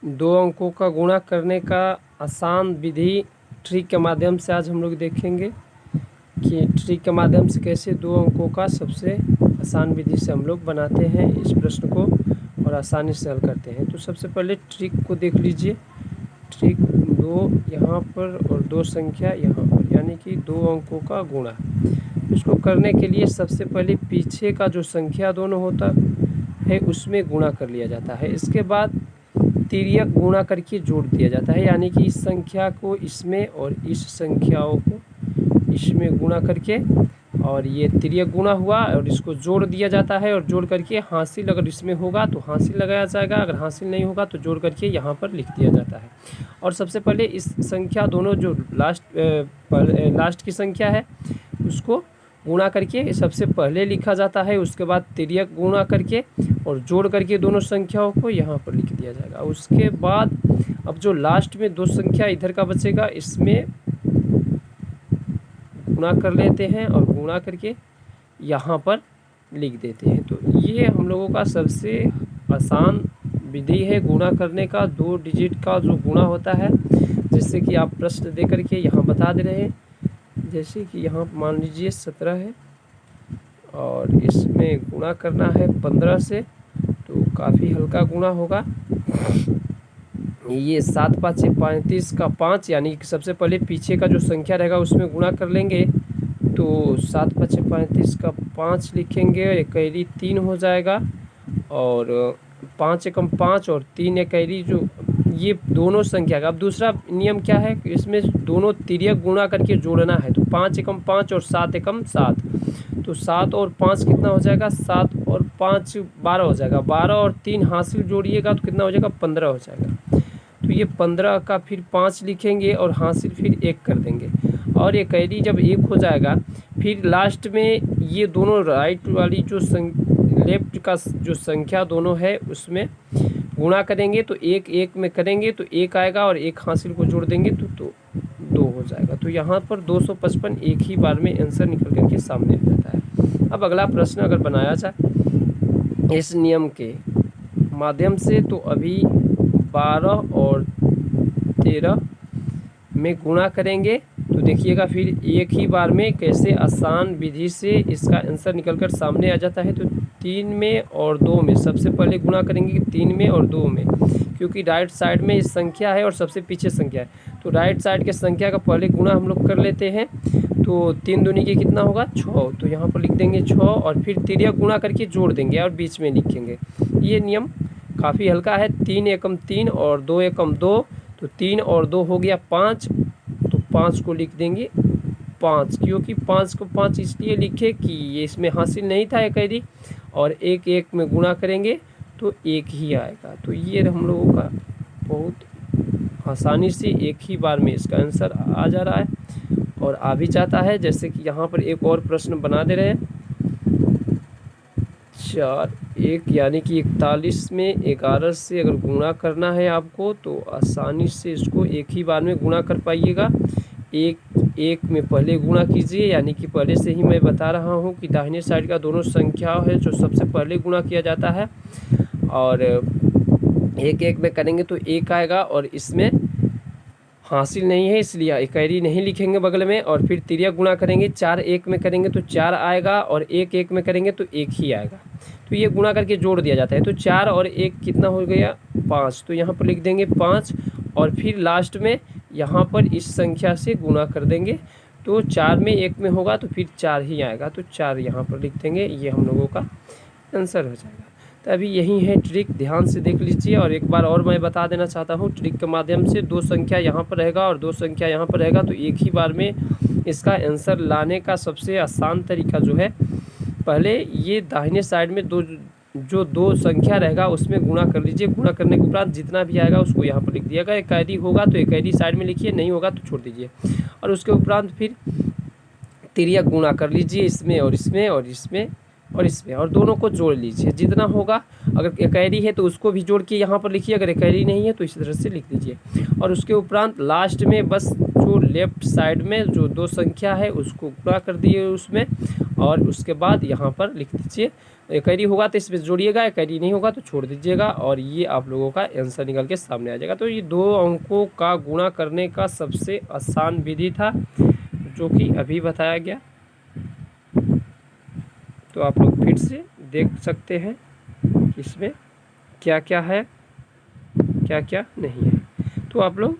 दो अंकों का गुणा करने का आसान विधि ट्रिक के माध्यम से आज हम लोग देखेंगे कि ट्रिक के माध्यम से कैसे दो अंकों का सबसे आसान विधि से हम लोग बनाते हैं इस प्रश्न को और आसानी से हल करते हैं। तो सबसे पहले ट्रिक को देख लीजिए। ट्रिक दो यहाँ पर और दो संख्या यहाँ पर, यानी कि दो अंकों का गुणा। इसको करने के लिए सबसे पहले पीछे का जो संख्या दोनों होता है उसमें गुणा कर लिया जाता है। इसके बाद तिर्यक गुणा करके जोड़ दिया जाता है, यानी कि इस संख्या को इसमें और इस संख्याओं को इसमें गुणा करके, और ये तिर्यक गुणा हुआ और इसको जोड़ दिया जाता है। और जोड़ करके हासिल अगर इसमें होगा तो हासिल लगाया जाएगा, अगर हासिल नहीं होगा तो जोड़ करके यहाँ पर लिख दिया जाता है। और सबसे पहले इस संख्या दोनों जो लास्ट की संख्या है उसको गुणा करके सबसे पहले लिखा जाता है। उसके बाद तिर्यक गुणा करके और जोड़ करके दोनों संख्याओं को यहाँ पर लिख दिया जाएगा। उसके बाद अब जो लास्ट में दो संख्या इधर का बचेगा इसमें गुणा कर लेते हैं और गुणा करके यहाँ पर लिख देते हैं। तो ये हम लोगों का सबसे आसान विधि है गुणा करने का। दो डिजिट का जो गुणा होता है, जैसे कि आप प्रश्न दे करके यहाँ बता दे रहे हैं, जैसे कि यहाँ मान लीजिए 17 है और इसमें गुणा करना है 15 से, तो काफ़ी हल्का गुणा होगा। ये 7 5 35 का 5, यानी कि सबसे पहले पीछे का जो संख्या रहेगा उसमें गुणा कर लेंगे। तो 7 5 35 का 5 लिखेंगे, इकैरी 3 हो जाएगा। और 5 एकम 5 और 3 इकैरी, जो ये दोनों संख्या का। अब दूसरा नियम क्या है, इसमें दोनों तिर्यक गुणा करके जोड़ना है। तो 5 एकम 5 और 7 एकम 7, तो 7 और 5 कितना हो जाएगा, 7 और 5 12 हो जाएगा। 12 और 3 हासिल जोड़िएगा तो कितना हो जाएगा, 15 हो जाएगा। तो ये 15 का फिर 5 लिखेंगे और हासिल फिर 1 कर देंगे। और ये कैरी जब 1 हो जाएगा, फिर लास्ट में ये दोनों राइट वाली जो लेफ्ट का जो संख्या दोनों है उसमें गुणा करेंगे। तो 1 1 में करेंगे तो 1 आएगा और 1 हासिल को जोड़ देंगे तो 2 हो जाएगा। तो यहाँ पर 255 एक ही बार में आंसर निकल करके सामने आ जाता है। अब अगला प्रश्न अगर बनाया जाए इस नियम के माध्यम से, तो अभी 12 और 13 में गुणा करेंगे। तो देखिएगा फिर एक ही बार में कैसे आसान विधि से इसका आंसर निकलकर सामने आ जाता है। तो 3 में और 2 में सबसे पहले गुणा करेंगे, 3 में और 2 में, क्योंकि राइट साइड में इस संख्या है और सबसे पीछे संख्या है। तो राइट साइड के संख्या का पहले गुणा हम लोग कर लेते हैं। तो 3 दूनी के कितना होगा, 6। तो यहाँ पर लिख देंगे 6 और फिर तिर्यक गुणा करके जोड़ देंगे और बीच में लिखेंगे। ये नियम काफ़ी हल्का है। 3 एकम 3 और 2 एकम 2, तो 3 और 2 हो गया 5। तो 5 को लिख देंगे 5, क्योंकि 5 को 5 इसलिए लिखे कि ये इसमें हासिल नहीं था इकैरी, और 1 1 में गुणा करेंगे तो 1 ही आएगा। तो ये हम लोगों का बहुत आसानी से एक ही बार में इसका आंसर आ जा रहा है और आ भी जाता है। जैसे कि यहाँ पर एक और प्रश्न बना दे रहे हैं, 4 1, यानी कि 41 में 11 से अगर गुणा करना है आपको तो आसानी से इसको एक ही बार में गुणा कर पाइएगा। 1 1 में पहले गुणा कीजिए, यानी कि पहले से ही मैं बता रहा हूँ कि दाहिने साइड का दोनों संख्या है जो सबसे पहले गुणा किया जाता है। और 1 1 में करेंगे तो 1 आएगा और इसमें हासिल नहीं है इसलिए इकैरी नहीं लिखेंगे बगल में। और फिर तिर्यक गुणा करेंगे, 4 1 में करेंगे तो 4 आएगा और 1 1 में करेंगे तो 1 ही आएगा। तो ये गुणा करके जोड़ दिया जाता है। तो 4 और 1 कितना हो गया, 5। तो यहाँ पर लिख देंगे 5 और फिर लास्ट में यहाँ पर इस संख्या से गुणा कर देंगे। तो 4 में 1 में होगा तो फिर 4 ही आएगा, तो 4 यहाँ पर लिख देंगे। ये हम लोगों का आंसर हो जाएगा। तो अभी यही है ट्रिक, ध्यान से देख लीजिए। और एक बार और मैं बता देना चाहता हूँ, ट्रिक के माध्यम से दो संख्या यहाँ पर रहेगा और दो संख्या यहाँ पर रहेगा, तो एक ही बार में इसका आंसर लाने का सबसे आसान तरीका जो है, पहले ये दाहिने साइड में दो संख्या रहेगा उसमें गुणा कर लीजिए। गुणा करने के उपरांत जितना भी आएगा उसको यहाँ पर लिख दिएगा। इकैरी होगा तो इकैरी साइड में लिखिए, नहीं होगा तो छोड़ दीजिए। और उसके उपरांत फिर तिर्यक गुणा कर लीजिए, इसमें और इसमें और इसमें और इसमें, और दोनों को जोड़ लीजिए जितना होगा। अगर इकैरी है तो उसको भी जोड़ के यहाँ पर लिखिए, अगर इकैरी नहीं है तो इसी तरह से लिख दीजिए। और उसके उपरांत लास्ट में बस जो लेफ्ट साइड में जो दो संख्या है उसको गुणा कर दिए उसमें, और उसके बाद यहाँ पर लिख दीजिए कैरी होगा तो इसमें जोड़िएगा, कैरी नहीं होगा तो छोड़ दीजिएगा, और ये आप लोगों का आंसर निकल के सामने आ जाएगा। तो ये 2 अंकों का गुणा करने का सबसे आसान विधि था जो कि अभी बताया गया। तो आप लोग फिर से देख सकते हैं इसमें क्या क्या है, क्या क्या नहीं है। तो आप लोग